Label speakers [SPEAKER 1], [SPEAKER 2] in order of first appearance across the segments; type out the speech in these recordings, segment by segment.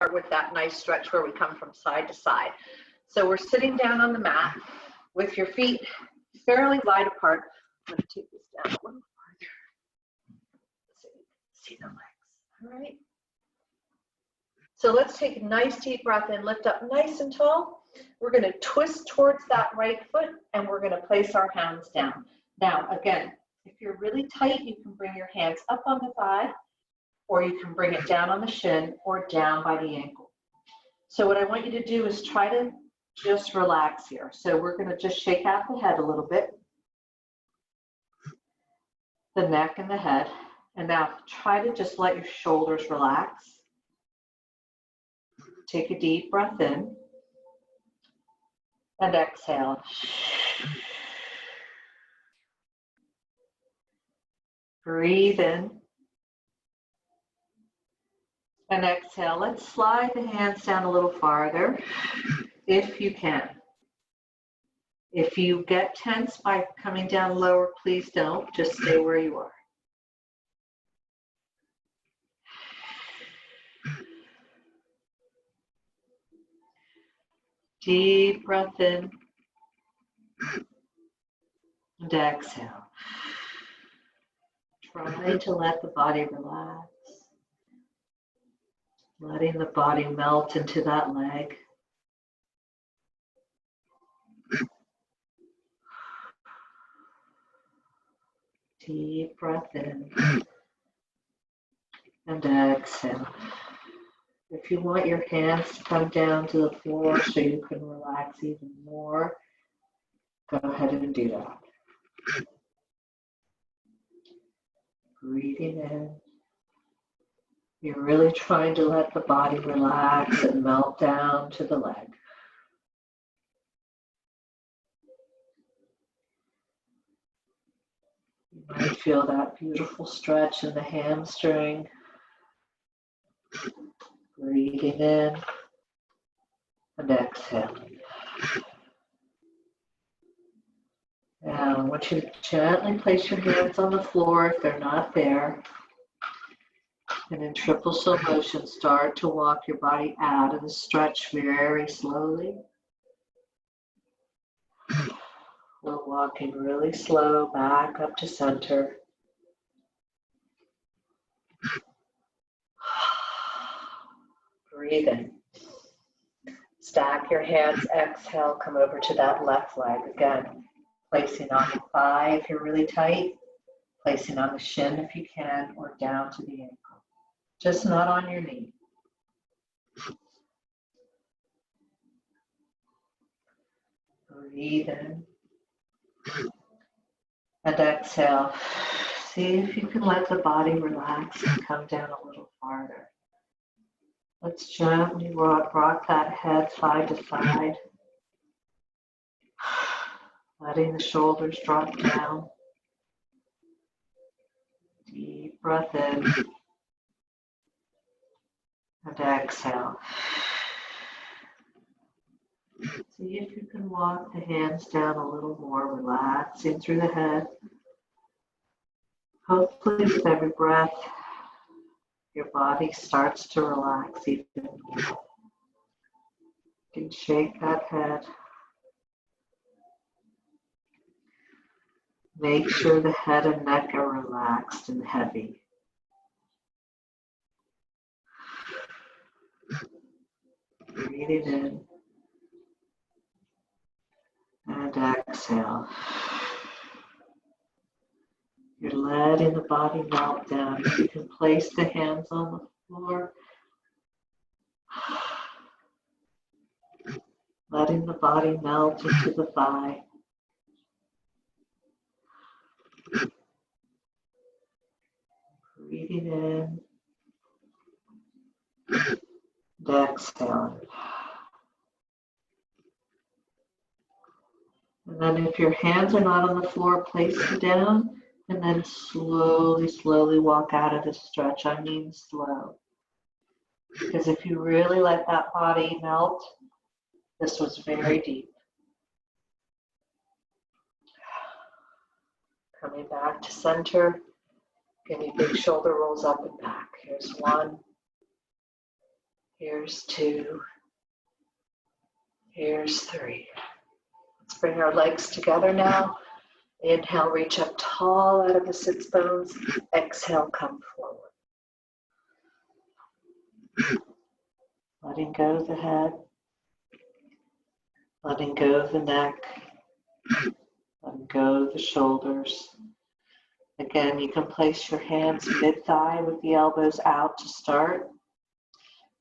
[SPEAKER 1] start with that nice stretch where we come from side to side. So we're sitting down on the mat with your feet fairly wide apart. I'm going to take this down a little farther so you can see the legs. All right. So let's take a nice deep breath in, lift up nice and tall. We're going to twist towards that right foot and we're going to place our hands down. Now, again, if you're really tight, you can bring your hands up on the thigh, or you can bring it down on the shin or down by the ankle. So what I want you to do is try to just relax here. So we're going to just shake out the head a little bit, the neck and the head. And now try to just let your shoulders relax. Take a deep breath in and exhale. Breathe in and exhale. Let's slide the hands down a little farther if you can. If you get tense by coming down lower, please don't. Just stay where you are. Deep breath in and exhale. Try to let the body relax. Letting the body melt into that leg. Deep breath in and exhale. If you want your hands to come down to the floor so you can relax even more, go ahead and do that. Breathing in. You're really trying to let the body relax and melt down to the leg. You might feel that beautiful stretch in the hamstring. Breathing in and exhaling. Now, I want you to gently place your hands on the floor if they're not there. And in triple slow motion, start to walk your body out of the stretch very slowly. We're walking really slow back up to center. Breathe in. Stack your hands, exhale, come over to that left leg again. Placing on the thigh if you're really tight, placing on the shin if you can, or down to the ankle. Just not on your knee. Breathe in and exhale. See if you can let the body relax and come down a little farther. Let's gently rock that head side to side. Letting the shoulders drop down. Deep breath in and exhale. See if you can walk the hands down a little more, relaxing through the head. Hopefully with every breath, your body starts to relax even more. You can shake that head. Make sure the head and neck are relaxed and heavy. Breathing in and exhale. You're letting the body melt down. You can place the hands on the floor. Letting the body melt into the thigh. Breathing in and exhaling. And then if your hands are not on the floor, place them down and then slowly, slowly walk out of the stretch. I mean slow. Because if you really let that body melt, this was very deep. Coming back to center. Give me big shoulder rolls up and back. Here's 1, Here's 2. Here's 3. Let's bring our legs together now. Inhale, reach up tall out of the sits bones. Exhale, come forward. Letting go of the head. Letting go of the neck. Letting go of the shoulders. Again, you can place your hands mid-thigh with the elbows out to start,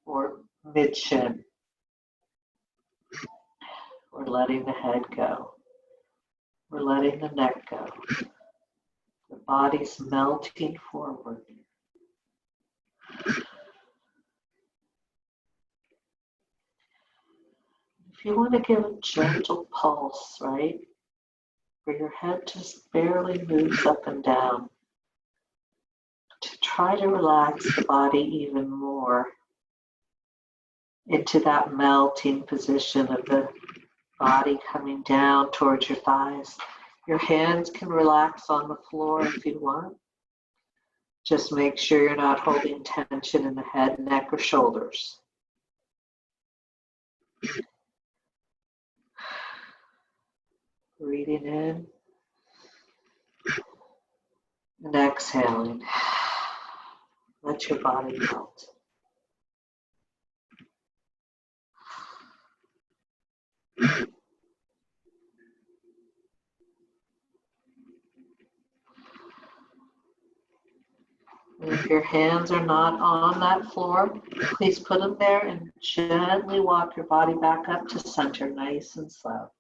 [SPEAKER 1] or mid-shin. We're letting the head go. We're letting the neck go. The body's melting forward. If you want to give a gentle pulse, right, where your head just barely moves up and down, to try to relax the body even more into that melting position of the body coming down towards your thighs. Your hands can relax on the floor if you want. Just make sure you're not holding tension in the head, neck, or shoulders. Breathing in and exhaling. Let your body melt. And if your hands are not on that floor, please put them there and gently walk your body back up to center, nice and slow.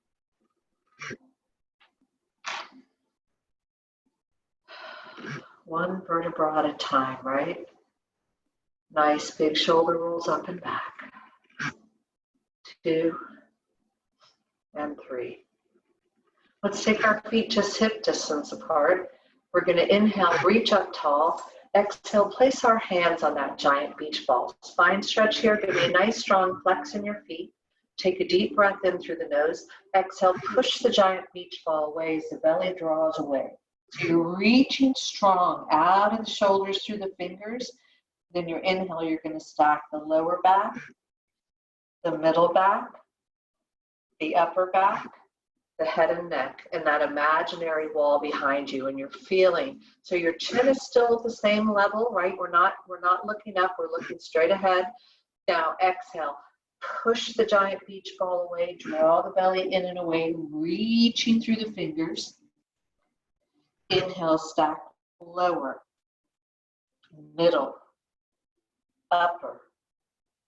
[SPEAKER 1] One vertebra at a time, right? Nice big shoulder rolls up and back. 2 and 3. Let's take our feet just hip distance apart. We're going to inhale, reach up tall. Exhale, place our hands on that giant beach ball. Spine stretch here. Give me a nice strong flex in your feet. Take a deep breath in through the nose. Exhale, push the giant beach ball away as the belly draws away. So you're reaching strong out of the shoulders through the fingers. Then your inhale, you're going to stack the lower back, the middle back, the upper back, the head and neck, and that imaginary wall behind you, and you're feeling. So your chin is still at the same level, right? We're not looking up, we're looking straight ahead. Now exhale, push the giant beach ball away, draw the belly in and away, reaching through the fingers. Inhale, stack lower, middle, upper,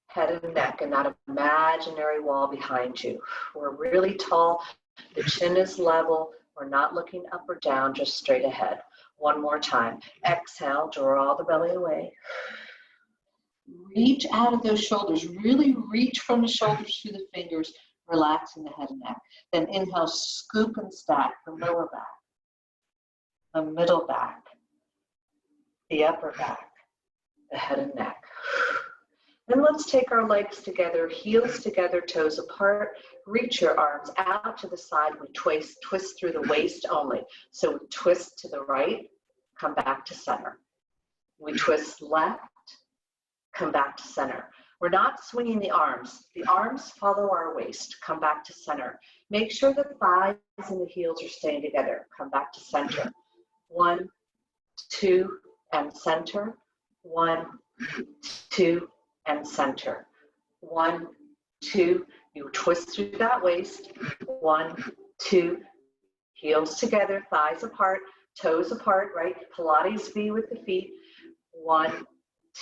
[SPEAKER 1] head and neck, and that imaginary wall behind you. We're really tall. The chin is level. We're not looking up or down, just straight ahead. One more time. Exhale, draw the belly away. Reach out of those shoulders. Really reach from the shoulders to the fingers, relaxing the head and neck. Then inhale, scoop and stack the lower back, the middle back, the upper back, the head and neck. Then let's take our legs together, heels together, toes apart. Reach your arms out to the side. We twist through the waist only. So we twist to the right, come back to center. We twist left, come back to center. We're not swinging the arms. The arms follow our waist. Come back to center. Make sure the thighs and the heels are staying together. Come back to center. 1, 2, and center. 1, 2, and center. 1, 2, you twist through that waist. 1, 2, heels together, thighs apart, toes apart, right? Pilates V with the feet. 1,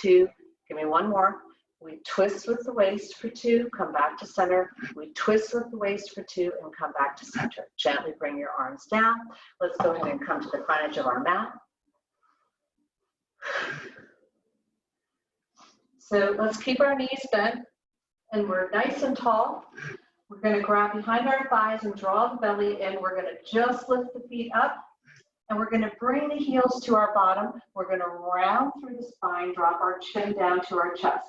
[SPEAKER 1] 2, give me one more. We twist with the waist for 2, come back to center. We twist with the waist for 2 and come back to center. Gently bring your arms down. Let's go ahead and come to the front edge of our mat. So let's keep our knees bent, and we're nice and tall. We're going to grab behind our thighs and draw the belly in. We're going to just lift the feet up, and we're going to bring the heels to our bottom. We're going to round through the spine, drop our chin down to our chest.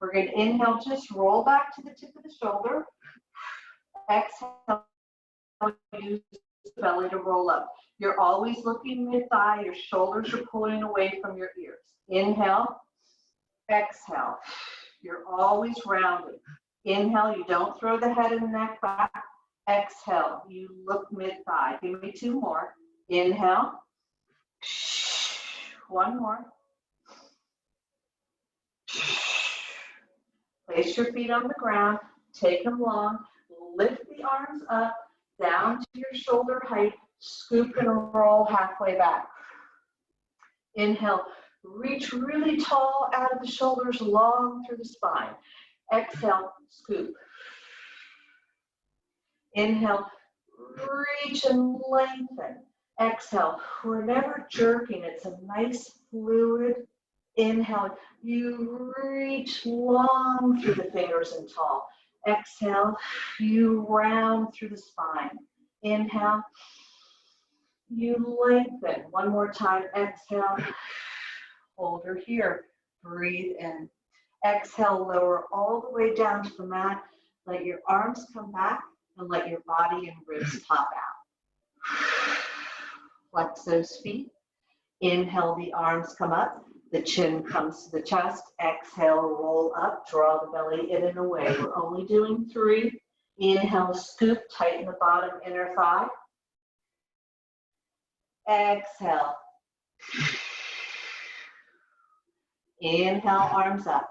[SPEAKER 1] We're going to inhale, just roll back to the tip of the shoulder. Exhale, use the belly to roll up. You're always looking mid-thigh. Your shoulders are pulling away from your ears. Inhale. Exhale. You're always rounded. Inhale, you don't throw the head and neck back. Exhale, you look mid-thigh. Give me 2 more. Inhale. One more. Place your feet on the ground. Take them long. Lift the arms up, down to your shoulder height. Scoop and roll halfway back. Inhale, reach really tall out of the shoulders, long through the spine. Exhale, scoop. Inhale, reach and lengthen. Exhale, we're never jerking. It's a nice fluid. Inhale, you reach long through the fingers and tall. Exhale, you round through the spine. Inhale, you lengthen. One more time. Exhale, hold her here. Breathe in. Exhale, lower all the way down to the mat. Let your arms come back and let your body and ribs pop out. Flex those feet. Inhale, the arms come up. The chin comes to the chest. Exhale, roll up. Draw the belly in and away. We're only doing 3. Inhale, scoop. Tighten the bottom inner thigh. Exhale. Inhale, arms up.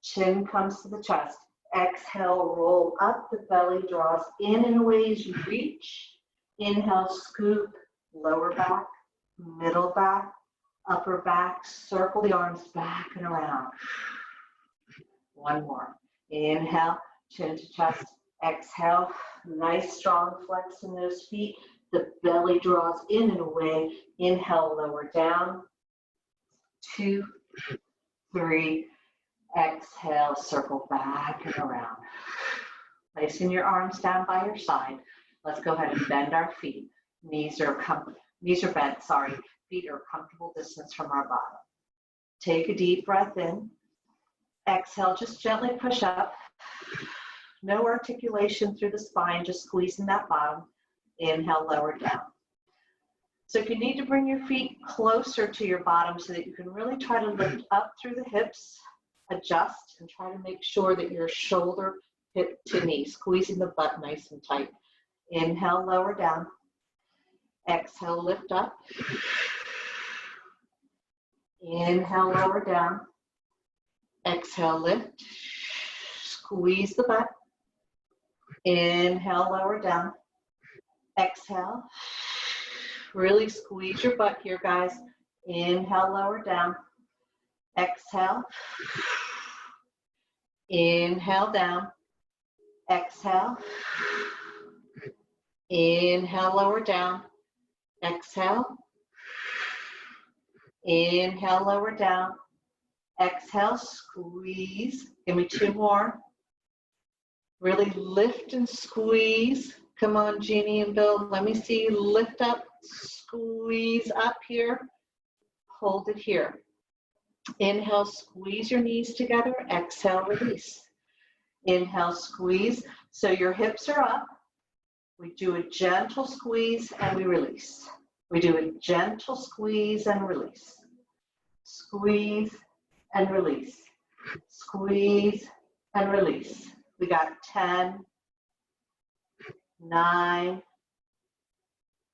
[SPEAKER 1] Chin comes to the chest. Exhale, roll up. The belly draws in and away as you reach. Inhale, scoop. Lower back, middle back, upper back. Circle the arms back and around. One more. Inhale, chin to chest. Exhale, nice strong flex in those feet. The belly draws in and away. Inhale, lower down. 2, 3. Exhale, circle back and around. Placing your arms down by your side. Let's go ahead and bend our feet. Knees are bent, sorry. Feet are a comfortable distance from our bottom. Take a deep breath in. Exhale, just gently push up. No articulation through the spine, just squeezing that bottom. Inhale, lower down. So if you need to bring your feet closer to your bottom so that you can really try to lift up through the hips, adjust, and try to make sure that your shoulder, hip to knee, squeezing the butt nice and tight. Inhale, lower down. Exhale, lift up. Inhale, lower down. Exhale, lift. Squeeze the butt. Inhale, lower down. Exhale. Really squeeze your butt here, guys. Inhale, lower down. Exhale. Inhale, down. Exhale. Inhale, lower down. Exhale. Inhale, lower down. Exhale, squeeze. Give me 2 more. Really lift and squeeze. Come on, Jeannie and Bill. Let me see. Lift up, squeeze up here. Hold it here. Inhale, squeeze your knees together. Exhale, release. Inhale, squeeze. So your hips are up. We do a gentle squeeze and we release. We do a gentle squeeze and release. Squeeze and release. Squeeze and release. We got 10, 9,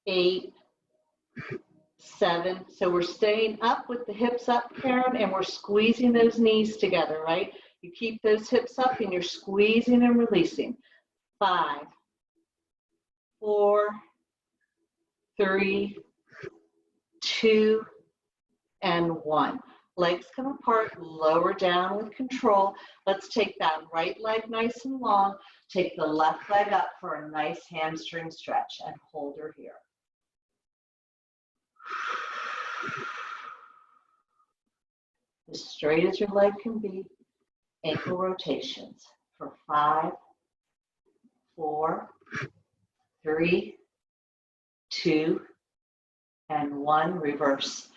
[SPEAKER 1] 8, 7. So we're staying up with the hips up, Karen, and we're squeezing those knees together, right? You keep those hips up and you're squeezing and releasing. 5, 4, 3, 2, and 1. Legs come apart, lower down with control. Let's take that right leg nice and long. Take the left leg up for a nice hamstring stretch and hold her here. As straight as your leg can be. Ankle rotations for 5, 4, 3, 2, and 1. Reverse.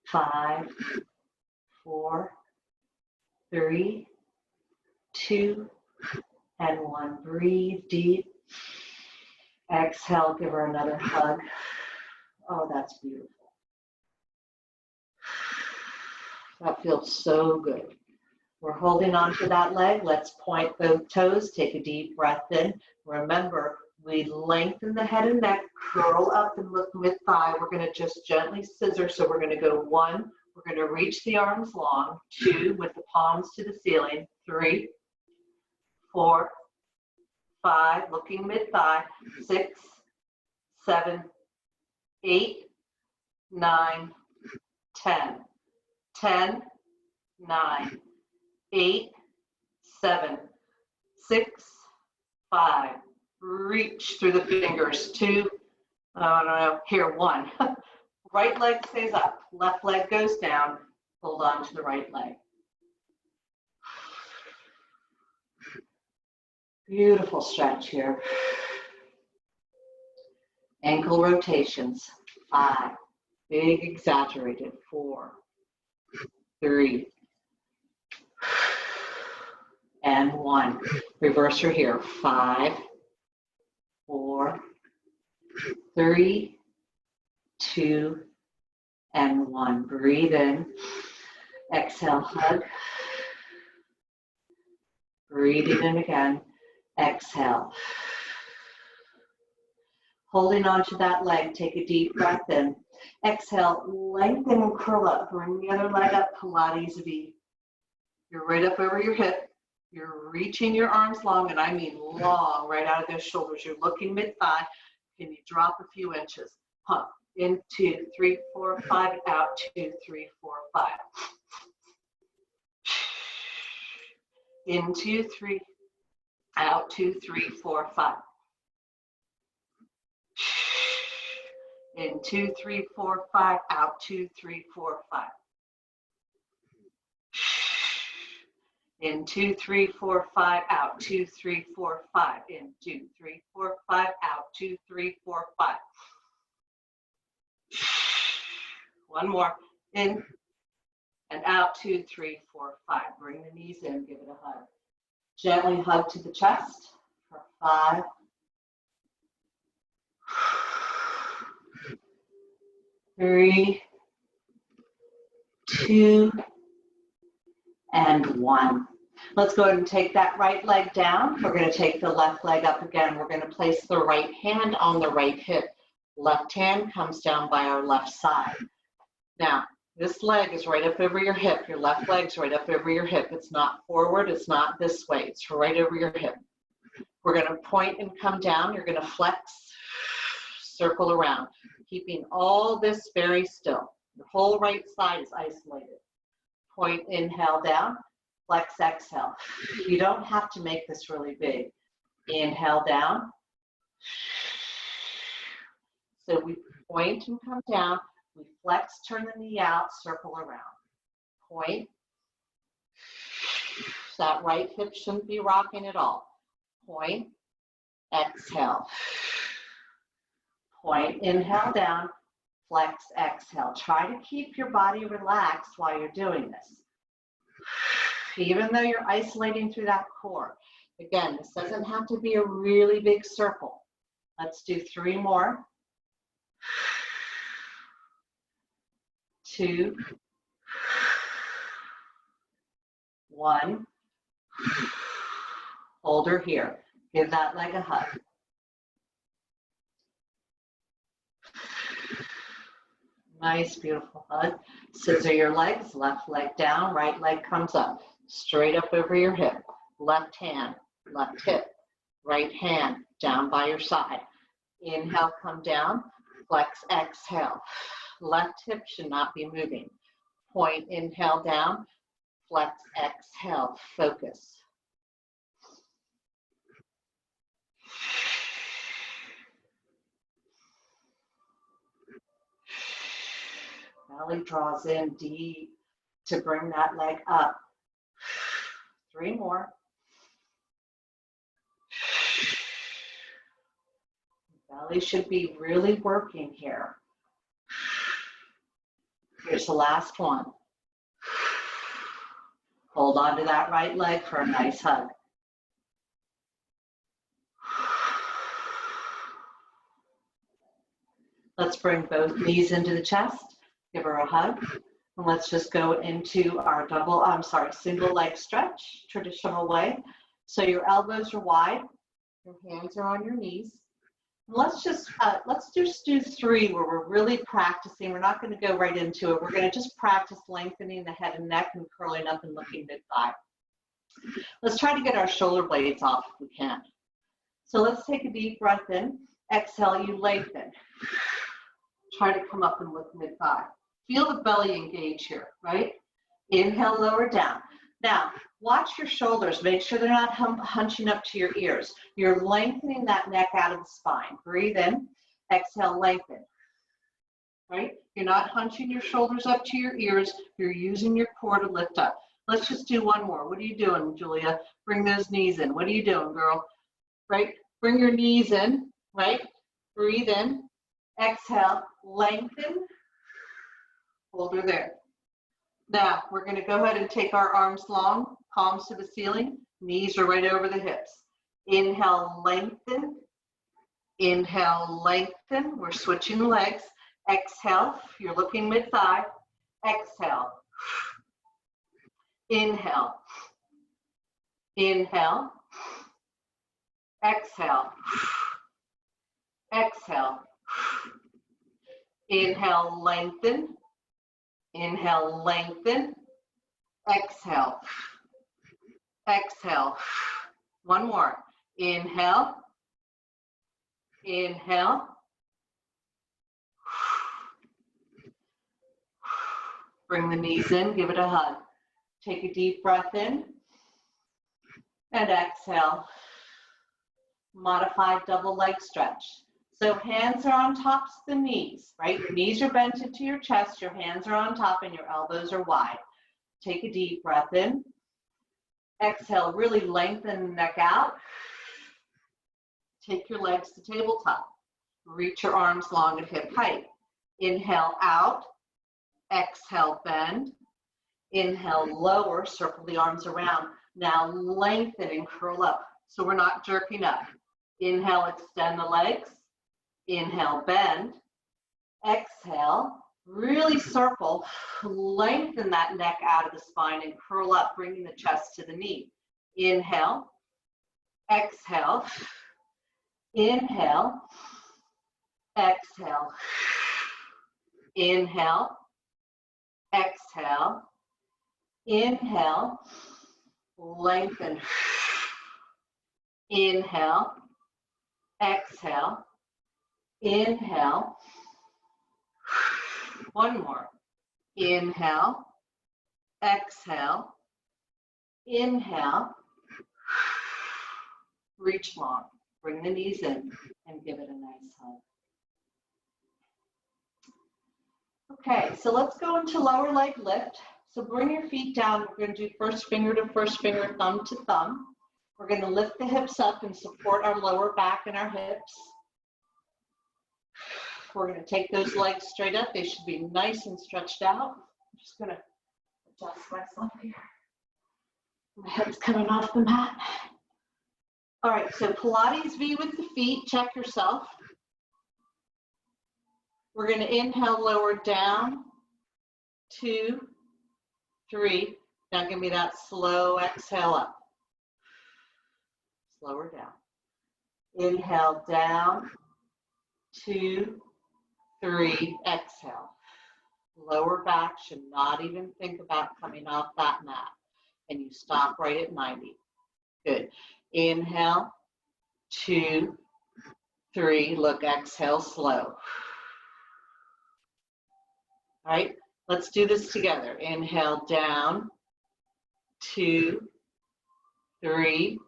[SPEAKER 1] 5, 4, 3, 2, and 1. Breathe deep. Exhale, give her another hug. Oh, that's beautiful. That feels so good. We're holding on to that leg. Let's point both toes. Take a deep breath in. Remember, we lengthen the head and neck, curl up and look mid-thigh. We're going to just gently scissor. So we're going to go 1. We're going to reach the arms long. 2, with the palms to the ceiling. 3, 4, 5, looking mid-thigh. 6, 7, 8, 9, 10. 10, 9, 8, 7, 6, 5. Reach through the fingers. 2, no, here, 1. Right leg stays up, left leg goes down. Hold on to the right leg. Beautiful stretch here. Ankle rotations. 5. Big exaggerated. 4, 3, and 1. Reverser here. 5, 4, 3, 2, and 1. Breathe in. Exhale, hug. Breathing in again. Exhale. Holding on to that leg, take a deep breath in. Exhale, lengthen and curl up. Bring the other leg up, Pilates V. You're right up over your hip. You're reaching your arms long, and I mean long, right out of those shoulders. You're looking mid-thigh. Can you drop a few inches? Pump. In 2, 3, 4, 5. Out 2, 3, 4, 5. In 2, 3. Out 2, 3, 4, 5. In 2, 3, 4, 5. Out 2, 3, 4, 5. In 2, 3, 4, 5. Out 2, 3, 4, 5. In 2, 3, 4, 5. Out 2, 3, 4, 5. One more. In and out. 2, 3, 4, 5. Bring the knees in. Give it a hug. Gently hug to the chest for 5. 3, 2, and 1. Let's go ahead and take that right leg down. We're going to take the left leg up again. We're going to place the right hand on the right hip. Left hand comes down by our left side. Now, this leg is right up over your hip. Your left leg's right up over your hip. It's not forward. It's not this way. It's right over your hip. We're going to point and come down. You're going to flex, circle around, keeping all this very still. The whole right side is isolated. Point, inhale down, flex, exhale. You don't have to make this really big. Inhale down. So we point and come down. We flex, turn the knee out, circle around. Point. That right hip shouldn't be rocking at all. Point, exhale. Point, inhale down, flex, exhale. Try to keep your body relaxed while you're doing this. Even though you're isolating through that core. Again, this doesn't have to be a really big circle. Let's do 3 more. 2, 1. Hold her here. Give that leg a hug. Nice, beautiful hug. Scissor your legs, left leg down, right leg comes up. Straight up over your hip. Left hand, left hip. Right hand, down by your side. Inhale, come down. Flex, exhale. Left hip should not be moving. Point, inhale down. Flex, exhale. Focus. Belly draws in deep to bring that leg up. 3 more. Belly should be really working here. Here's the last one. Hold on to that right leg for a nice hug. Let's bring both knees into the chest. Give her a hug. And let's just go into our single leg stretch, traditional way. So your elbows are wide, your hands are on your knees. And let's just do 3 where we're really practicing. We're not going to go right into it. We're going to just practice lengthening the head and neck and curling up and looking mid-thigh. Let's try to get our shoulder blades off if we can. So let's take a deep breath in. Exhale, you lengthen. Try to come up and look mid-thigh. Feel the belly engage here, right? Inhale, lower down. Now, watch your shoulders. Make sure they're not hunching up to your ears. You're lengthening that neck out of the spine. Breathe in. Exhale, lengthen. Right? You're not hunching your shoulders up to your ears. You're using your core to lift up. Let's just do one more. What are you doing, Julia? Bring those knees in. What are you doing, girl? Right? Bring your knees in, right? Breathe in. Exhale, lengthen. Hold her there. Now, we're going to go ahead and take our arms long, palms to the ceiling, knees are right over the hips. Inhale, lengthen. Inhale, lengthen. We're switching legs. Exhale, you're looking mid-thigh. Exhale. Inhale. Inhale. Exhale. Exhale. Inhale, lengthen. Inhale, lengthen. Exhale. Exhale. One more. Inhale. Inhale. Bring the knees in, give it a hug. Take a deep breath in and exhale. Modified double leg stretch. So hands are on top of the knees, right? Your knees are bent into your chest, your hands are on top, and your elbows are wide. Take a deep breath in. Exhale, really lengthen the neck out. Take your legs to tabletop. Reach your arms long at hip height. Inhale out. Exhale, bend. Inhale, lower, circle the arms around. Now lengthen and curl up. So we're not jerking up. Inhale, extend the legs. Inhale, bend. Exhale, really circle. Lengthen that neck out of the spine and curl up, bringing the chest to the knee. Inhale. Exhale. Inhale. Exhale. Inhale. Exhale. Inhale. Lengthen. Inhale. Exhale. Inhale. One more. Inhale. Exhale. Inhale. Reach long. Bring the knees in and give it a nice hug. Okay, so let's go into lower leg lift. So bring your feet down. We're going to do first finger to first finger, thumb to thumb. We're going to lift the hips up and support our lower back and our hips. We're going to take those legs straight up. They should be nice and stretched out. I'm just going to adjust myself here. My head's coming off the mat. All right, so Pilates V with the feet. Check yourself. We're going to inhale, lower down, 2, 3. Now give me that slow exhale up. Slower down. Inhale, down, 2, 3. Exhale. Lower back should not even think about coming off that mat. And you stop right at 90. Good. Inhale, 2, 3. Look, exhale, slow. All right, let's do this together. Inhale, down, 2, 3.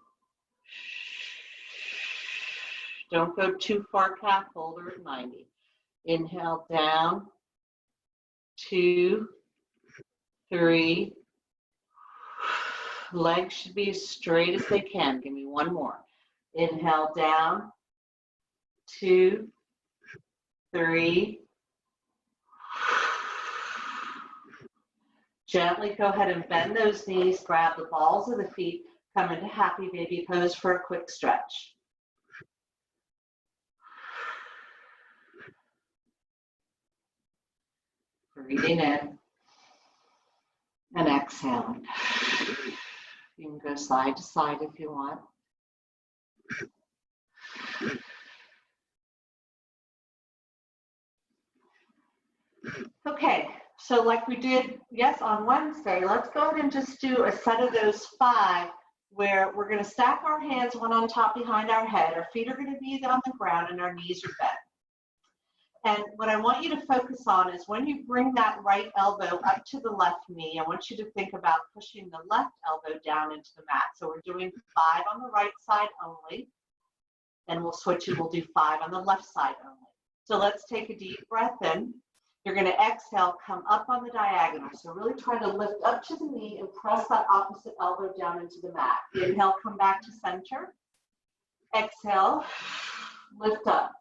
[SPEAKER 1] Don't go too far, calf holder at 90. Inhale, down, 2, 3. Legs should be as straight as they can. Give me one more. Inhale, down, 2, 3. Gently go ahead and bend those knees, grab the balls of the feet, come into happy baby pose for a quick stretch. Breathing in And exhale. You can go side to side if you want. Okay, so like we did, yes, on Wednesday, let's go ahead and just do a set of those 5 where we're going to stack our hands one on top behind our head. Our feet are going to be on the ground and our knees are bent. And what I want you to focus on is when you bring that right elbow up to the left knee, I want you to think about pushing the left elbow down into the mat. So we're doing 5 on the right side only, and we'll switch and we'll do 5 on the left side only. So let's take a deep breath in. You're going to exhale, come up on the diagonal. So really try to lift up to the knee and press that opposite elbow down into the mat. Inhale, come back to center. Exhale, lift up.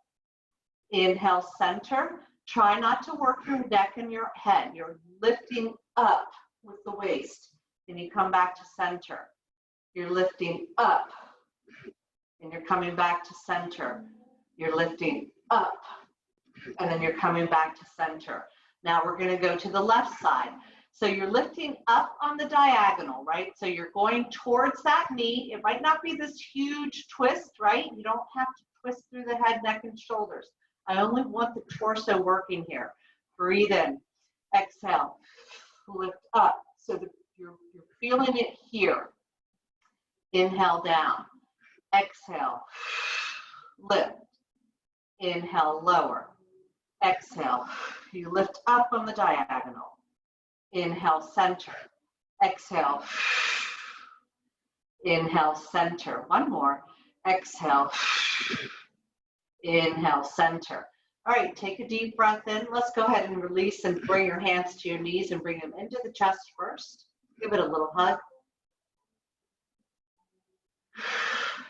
[SPEAKER 1] Inhale, center. Try not to work your neck and your head. You're lifting up with the waist. And you come back to center. You're lifting up. And you're coming back to center. You're lifting up. And then you're coming back to center. Now we're going to go to the left side. So you're lifting up on the diagonal, right? So you're going towards that knee. It might not be this huge twist, right? You don't have to twist through the head, neck, and shoulders. I only want the torso working here. Breathe in. Exhale. Lift up. So you're feeling it here. Inhale down. Exhale. Lift. Inhale, lower. Exhale. You lift up on the diagonal. Inhale, center. Exhale. Inhale, center. One more. Exhale. Inhale, center. All right, take a deep breath in. Let's go ahead and release and bring your hands to your knees and bring them into the chest first. Give it a little hug.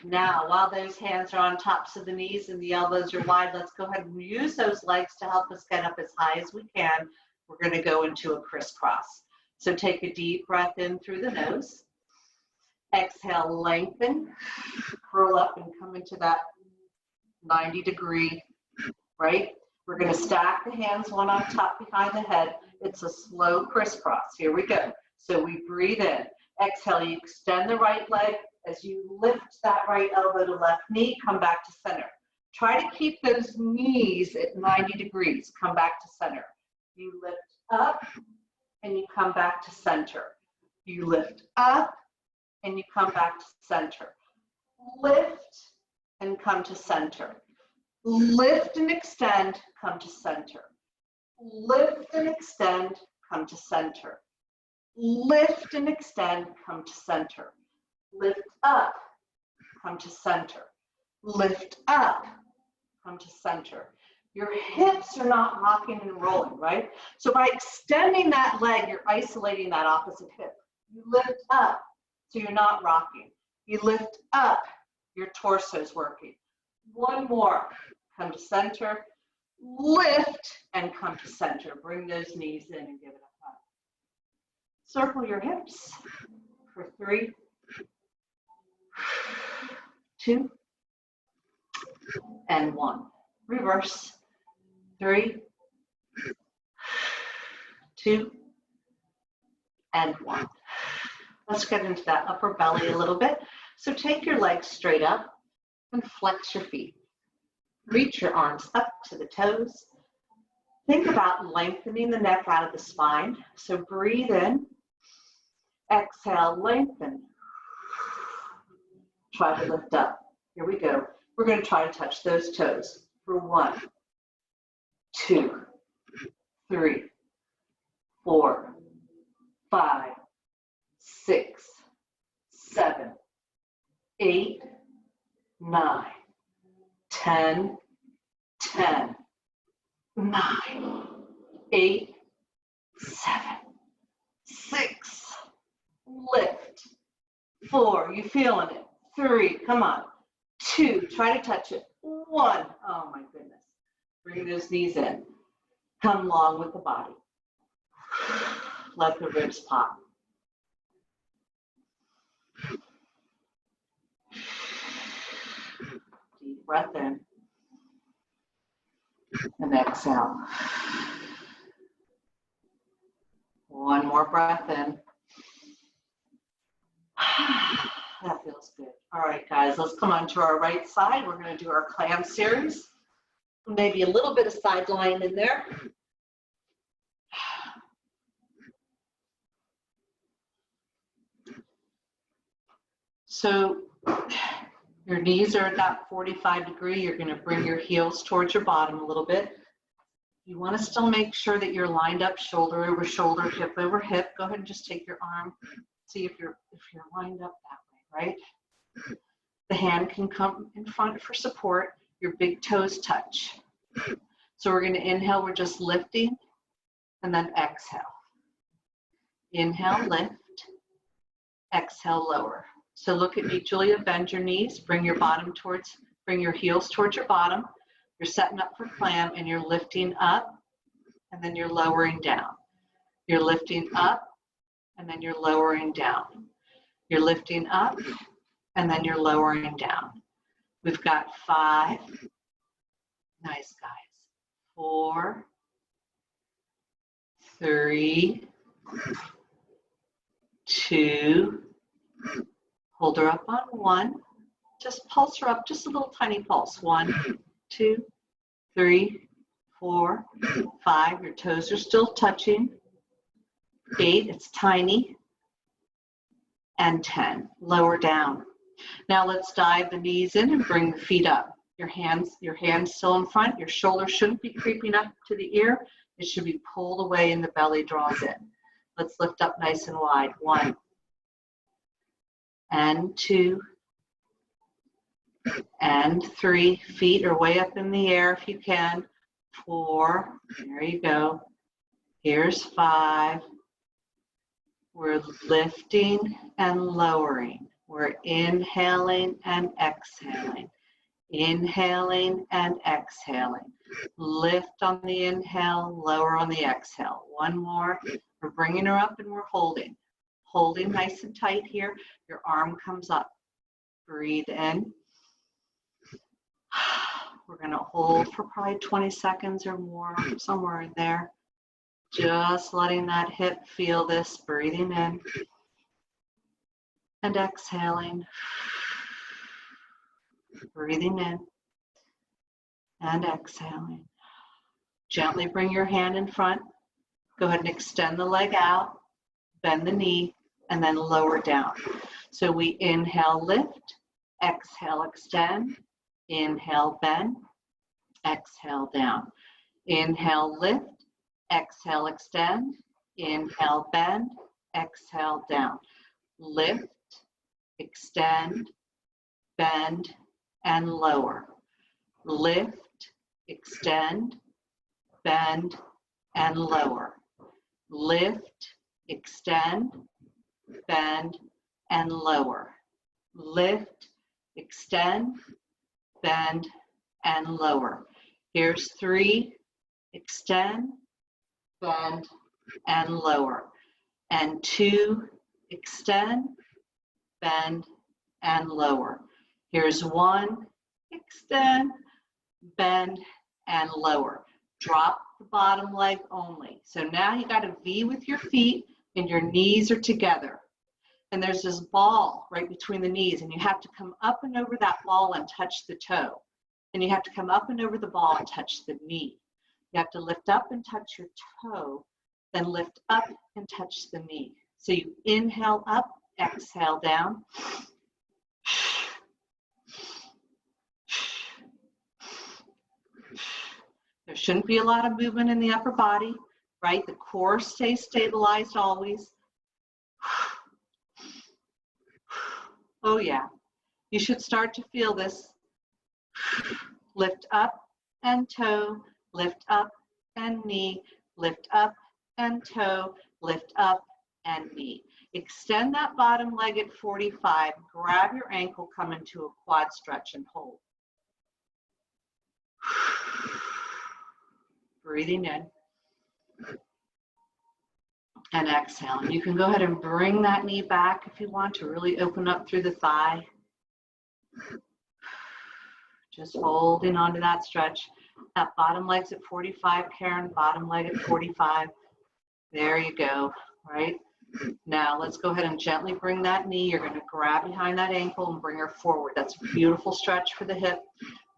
[SPEAKER 1] Now, while those hands are on tops of the knees and the elbows are wide, let's go ahead and use those legs to help us get up as high as we can. We're going to go into a crisscross. So take a deep breath in through the nose. Exhale, lengthen, curl up and come into that 90-degree, right? We're going to stack the hands one on top behind the head. It's a slow crisscross. Here we go. So we breathe in. Exhale, you extend the right leg. As you lift that right elbow to left knee, come back to center. Try to keep those knees at 90 degrees. Come back to center. You lift up and you come back to center. You lift up and you come back to center. Lift and come to center. Lift and extend, come to center. Lift and extend, come to center. Lift and extend, come to center. Lift up, come to center. Lift up, come to center. Your hips are not rocking and rolling, right? So by extending that leg, you're isolating that opposite hip. You lift up, so you're not rocking. You lift up, your torso's working. One more, come to center. Lift and come to center. Bring those knees in and give it a hug. Circle your hips for 3, 2, and 1. Reverse. 3, 2, and 1. Let's get into that upper belly a little bit. So take your legs straight up and flex your feet. Reach your arms up to the toes. Think about lengthening the neck out of the spine. So breathe in. Exhale, lengthen. Try to lift up. Here we go. We're going to try to touch those toes for 1, 2, 3, 4, 5, 6, 7, 8, 9, 10, 10, 9, 8, 7, 6, lift. 4, you feeling it? 3, come on. 2, try to touch it. 1, oh my goodness. Bring those knees in. Come long with the body. Let the ribs pop. Deep breath in. And exhale. One more breath in. That feels good. All right, guys, let's come on to our right side. We're going to do our clam series. Maybe a little bit of side lying in there. So your knees are at that 45 degree. You're going to bring your heels towards your bottom a little bit. You want to still make sure that you're lined up shoulder over shoulder, hip over hip. Go ahead and just take your arm. See if you're lined up that way, right? The hand can come in front for support. Your big toes touch. So we're going to inhale, we're just lifting, and then exhale. Inhale, lift, exhale, lower. So look at me, Julia, bend your knees, bring your heels towards your bottom. You're setting up for clam and you're lifting up and then you're lowering down. You're lifting up and then you're lowering down. You're lifting up and then you're lowering down. We've got 5. Nice, guys. 4, 3, 2, hold her up on 1. Just pulse her up, just a little tiny pulse. 1, 2, 3, 4, 5. Your toes are still touching. 8, it's tiny. And 10, lower down. Now let's dive the knees in and bring the feet up. Your hands still in front. Your shoulders shouldn't be creeping up to the ear. It should be pulled away and the belly draws in. Let's lift up nice and wide. 1 and 2 and 3. Feet are way up in the air if you can. 4, there you go. Here's 5. We're lifting and lowering. We're inhaling and exhaling. Inhaling and exhaling. Lift on the inhale, lower on the exhale. 1 more. We're bringing her up and we're holding. Holding nice and tight here. Your arm comes up. Breathe in. We're going to hold for probably 20 seconds or more, somewhere in there. Just letting that hip feel this. Breathing in and exhaling. Breathing in and exhaling. Gently bring your hand in front. Go ahead and extend the leg out, bend the knee, and then lower down. So we inhale, lift, exhale, extend, inhale, bend, exhale, down. Inhale, lift, exhale, extend, inhale, bend, exhale, down. Lift, extend, bend, and lower. Lift, extend, bend, and lower. Lift, extend, bend, and lower. Lift, extend, bend, and lower. Here's 3, extend, bend, and lower. And 2, extend, bend, and lower. Here's 1, extend, bend, and lower. Drop the bottom leg only. So now you got a V with your feet and your knees are together. And there's this ball right between the knees and you have to come up and over that ball and touch the toe. And you have to come up and over the ball and touch the knee. You have to lift up and touch your toe, then lift up and touch the knee. So you inhale up, exhale down. There shouldn't be a lot of movement in the upper body, right? The core stays stabilized always. Oh yeah, you should start to feel this. Lift up and toe, lift up and knee, lift up and toe, lift up and knee. Extend that bottom leg at 45, grab your ankle, come into a quad stretch and hold. Breathing in and exhaling. You can go ahead and bring that knee back if you want to really open up through the thigh. Just holding on to that stretch. That bottom leg's at 45, Karen, bottom leg at 45. There you go, right? Now let's go ahead and gently bring that knee. You're going to grab behind that ankle and bring her forward. That's a beautiful stretch for the hip.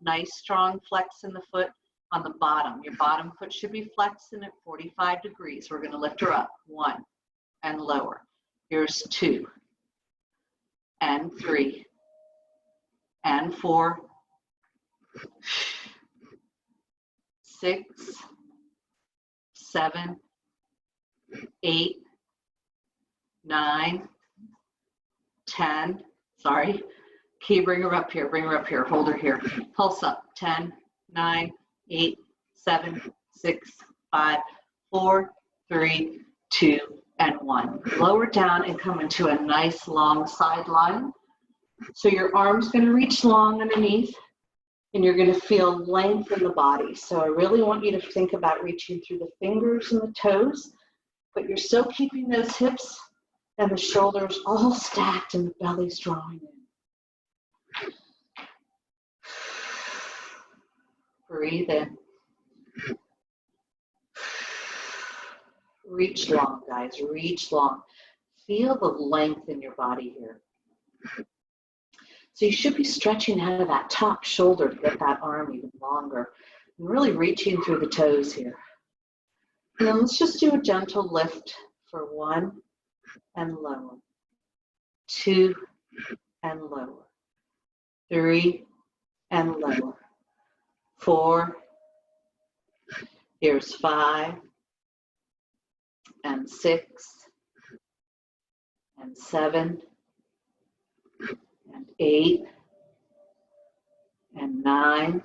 [SPEAKER 1] Nice strong flex in the foot on the bottom. Your bottom foot should be flexing at 45 degrees. We're going to lift her up. 1 and lower. Here's 2 and 3 and 4, 6, 7, 8, 9, 10. Sorry. Okay, bring her up here. Bring her up here. Hold her here. Pulse up. 10, 9, 8, 7, 6, 5, 4, 3, 2, and 1. Lower down and come into a nice long side line. So your arm's going to reach long underneath, and you're going to feel length in the body. So I really want you to think about reaching through the fingers and the toes, but you're still keeping those hips and the shoulders all stacked and the belly's drawing in. Breathe in. Reach long, guys. Reach long. Feel the length in your body here. So you should be stretching out of that top shoulder to get that arm even longer. And really reaching through the toes here. And then let's just do a gentle lift for 1 and lower. 2 and lower. 3 and lower. 4. Here's 5 and 6 and 7 and 8 and 9.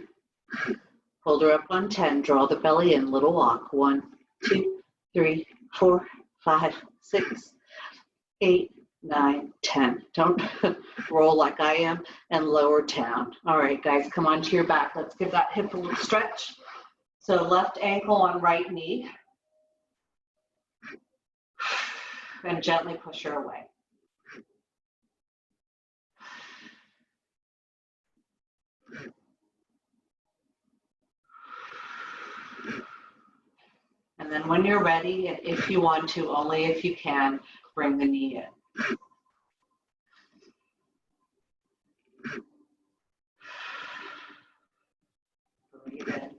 [SPEAKER 1] Hold her up on 10. Draw the belly in. Little walk. 1, 2, 3, 4, 5, 6, 8, 9, 10. Don't roll like I am, and lower down. All right, guys, come onto your back. Let's give that hip a little stretch. So left ankle on right knee. And gently push her away. And then when you're ready, and if you want to, only if you can, bring the knee in. Breathe in.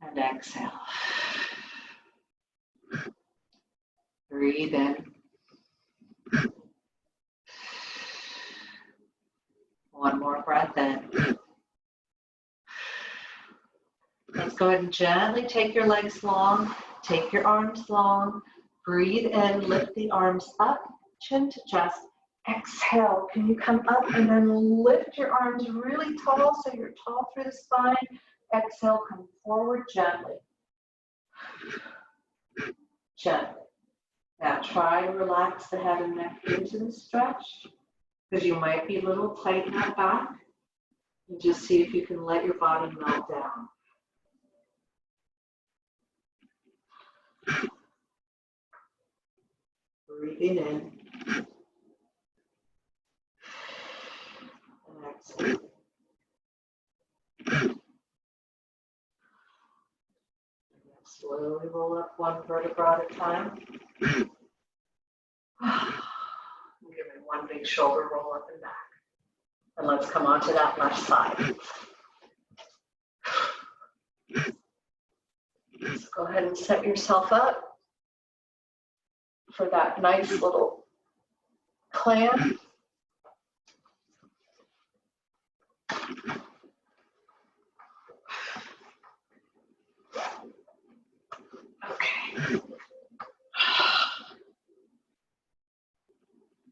[SPEAKER 1] And exhale. Breathe in. One more breath in. Let's go ahead and gently take your legs long, take your arms long, breathe in, lift the arms up, chin to chest, exhale. Can you come up and then lift your arms really tall so you're tall through the spine? Exhale, come forward gently. Gently. Now try to relax the head and neck into the stretch because you might be a little tight in that back. And just see if you can let your body melt down. Breathing in. And exhale. Slowly roll up one vertebra at a time. Give it one big shoulder roll up and back. And let's come on to that left side. Just go ahead and set yourself up for that nice little clam. Okay.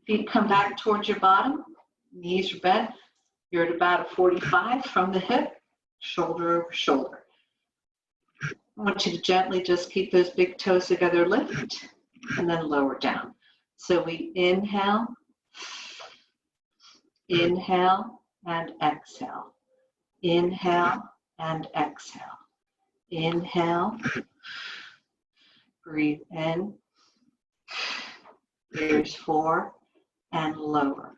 [SPEAKER 1] Feet come back towards your bottom, knees are bent. You're at about a 45 from the hip, shoulder over shoulder. I want you to gently just keep those big toes together, lift, and then lower down. So we inhale, inhale, and exhale. Inhale and exhale. Inhale, breathe in. Here's 4, and lower,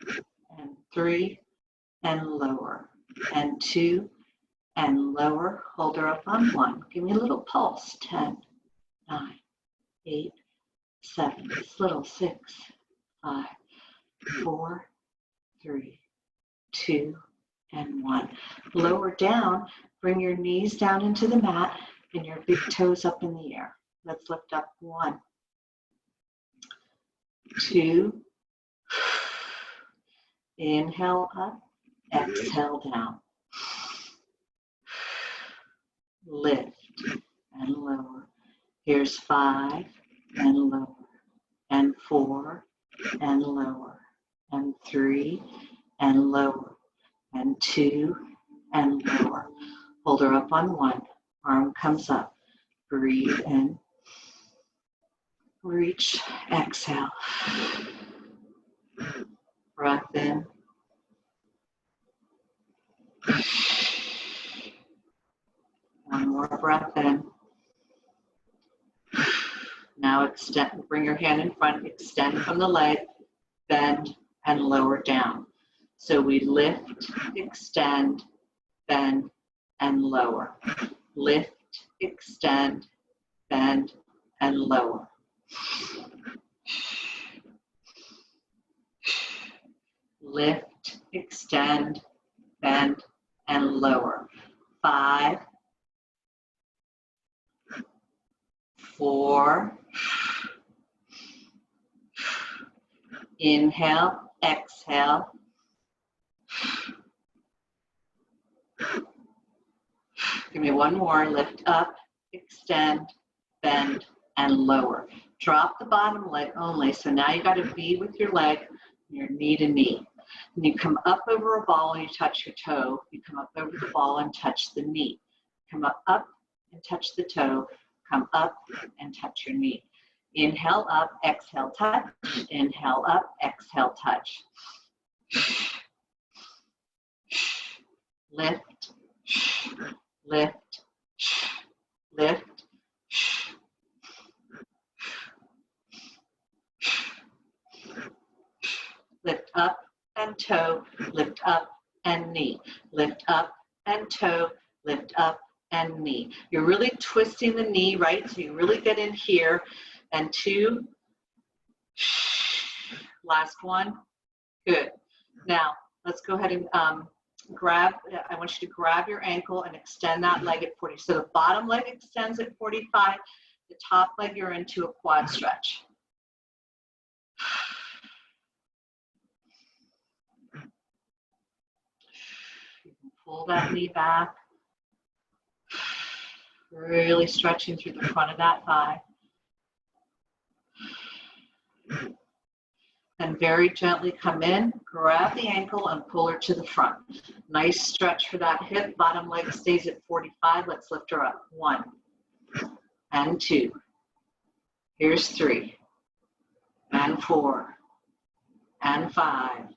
[SPEAKER 1] and 3, and lower, and 2, and lower. Hold her up on 1. Give me a little pulse. 10, 9, 8, 7, little 6, 5, 4, 3, 2, and 1. Lower down, bring your knees down into the mat and your big toes up in the air. Let's lift up. 1, 2, inhale up, exhale down. Lift and lower. Here's 5 and lower, and 4 and lower, and 3 and lower, and 2 and lower. Hold her up on 1. Arm comes up. Breathe in. Reach. Exhale. Breath in. One more breath in. Now extend, bring your hand in front, extend from the leg, bend, and lower down. So we lift, extend, bend, and lower. Lift, extend, bend, and lower. Lift, extend, bend, and lower. 5, 4, inhale, exhale. Give me one more. Lift up, extend, bend, and lower. Drop the bottom leg only. So now you got to be with your leg, your knee to knee. And you come up over a ball and you touch your toe. You come up over the ball and touch the knee. Come up and touch the toe. Come up and touch your knee. Inhale up, exhale, touch. Inhale up, exhale, touch. Lift, lift, lift. Lift up and toe, lift up and knee. Lift up and toe, lift up and knee. You're really twisting the knee, right? So you really get in here. And 2. Last one. Good. Now, let's go ahead and I want you to grab your ankle and extend that leg at 40. So the bottom leg extends at 45. The top leg, you're into a quad stretch. You can pull that knee back. Really stretching through the front of that thigh. And very gently come in, grab the ankle and pull her to the front. Nice stretch for that hip. Bottom leg stays at 45. Let's lift her up. 1 and 2. Here's 3 and 4 and 5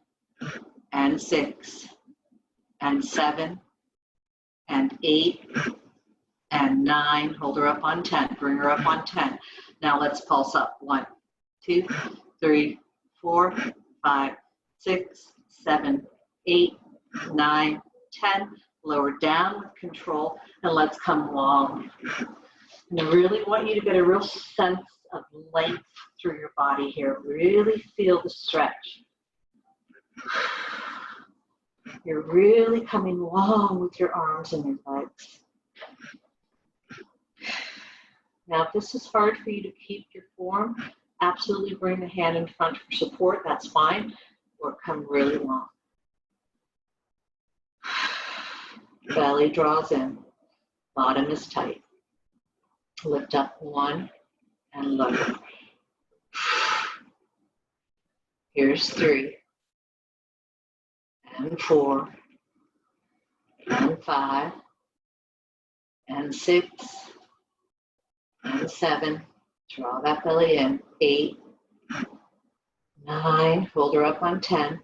[SPEAKER 1] and 6 and 7 and 8 and 9. Hold her up on 10. Bring her up on 10. Now let's pulse up. 1, 2, 3, 4, 5, 6, 7, 8, 9, 10. Lower down with control, and let's come long. And I really want you to get a real sense of length through your body here. Really feel the stretch. You're really coming long with your arms and your legs. Now, if this is hard for you to keep your form, absolutely bring the hand in front for support. That's fine. Or come really long. Belly draws in. Bottom is tight. Lift up 1 and lower. Here's 3 and 4 and 5 and 6 and 7. Draw that belly in. 8, 9. Hold her up on 10.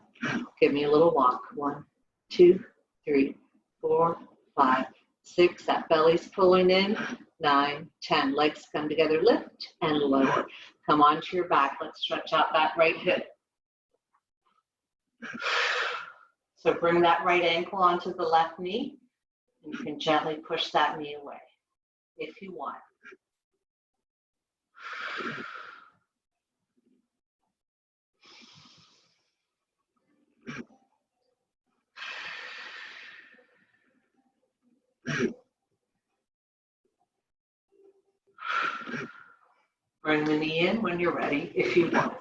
[SPEAKER 1] Give me a little walk. 1, 2, 3, 4, 5, 6. That belly's pulling in. 9, 10. Legs come together. Lift and lower. Come onto your back. Let's stretch out that right hip. So bring that right ankle onto the left knee. And you can gently push that knee away if you want. Bring the knee in when you're ready, if you want.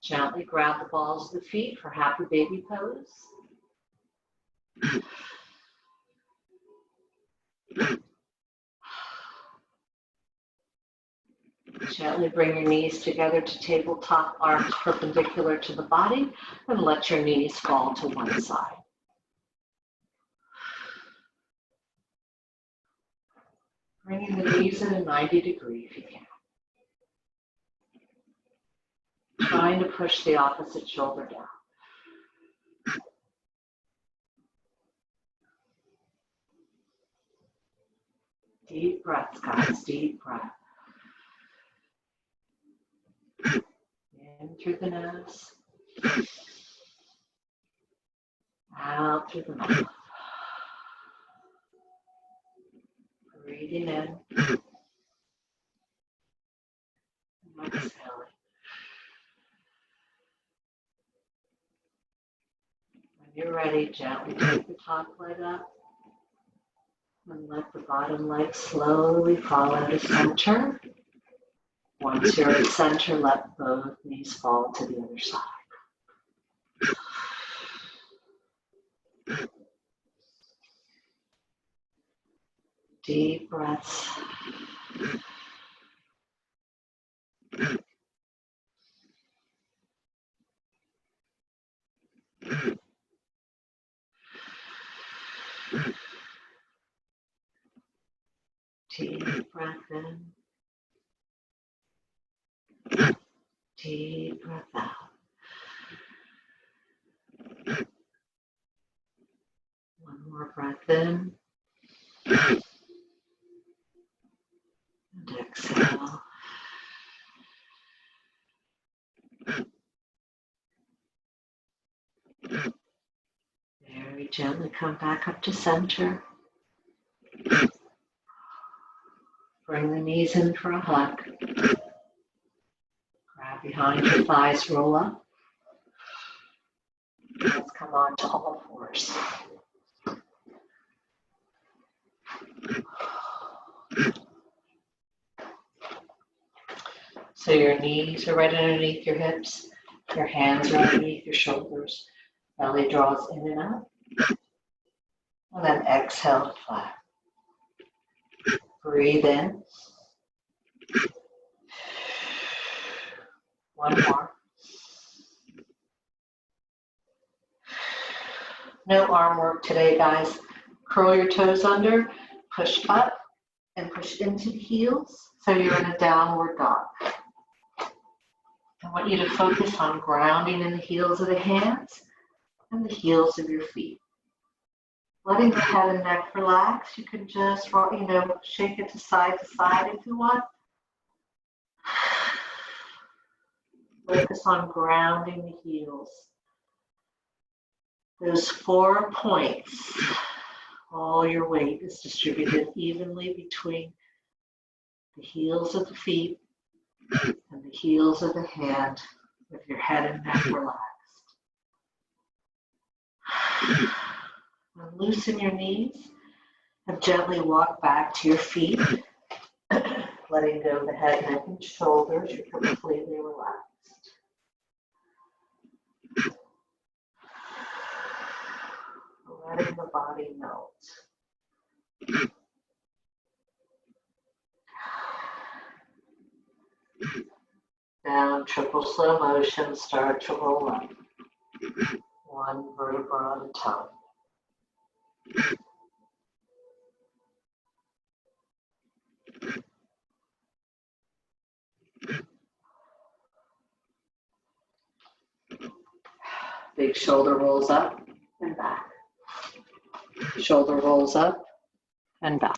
[SPEAKER 1] Gently grab the balls of the feet for happy baby pose. Gently bring your knees together to tabletop, arms perpendicular to the body, and let your knees fall to one side. Bringing the knees in a 90 degree if you can. Trying to push the opposite shoulder down. Deep breaths, guys, deep breath. In through the nose. Out through the mouth. Breathing in. Exhaling. When you're ready, gently take the top leg up and let the bottom leg slowly follow to center. Once you're at center, let both knees fall to the other side. Deep breaths. Deep breath in. Deep breath out. One more breath in. And exhale. Very gently come back up to center. Bring the knees in for a hug. Grab behind your thighs, roll up. Let's come on to all fours. So your knees are right underneath your hips. Your hands are underneath your shoulders. Belly draws in and up. And then exhale to flat. Breathe in. One more. No arm work today, guys. Curl your toes under, push up, and push into the heels. So you're in a downward dog. I want you to focus on grounding in the heels of the hands and the heels of your feet. Letting the head and neck relax. You can just, shake it to side if you want. Focus on grounding the heels. Those 4 points, all your weight is distributed evenly between the heels of the feet and the heels of the hand with your head and neck relaxed. And loosen your knees and gently walk back to your feet, letting go of the head, neck, and shoulders. You're completely relaxed. Letting the body melt. Down, triple slow motion, start to roll up. One vertebra at a time. Big shoulder rolls up and back. Shoulder rolls up and back.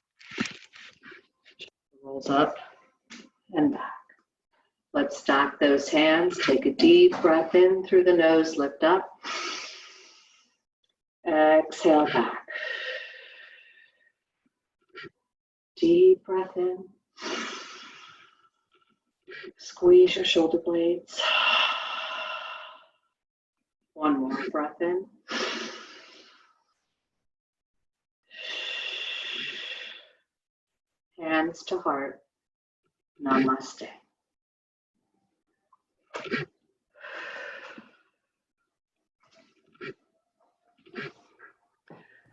[SPEAKER 1] Elbows up and back. Let's stack those hands. Take a deep breath in through the nose, lift up. Exhale back. Deep breath in. Squeeze your shoulder blades. One more breath in. Hands to heart. Namaste.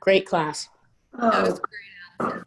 [SPEAKER 2] Great class.
[SPEAKER 1] Oh,
[SPEAKER 3] That was great.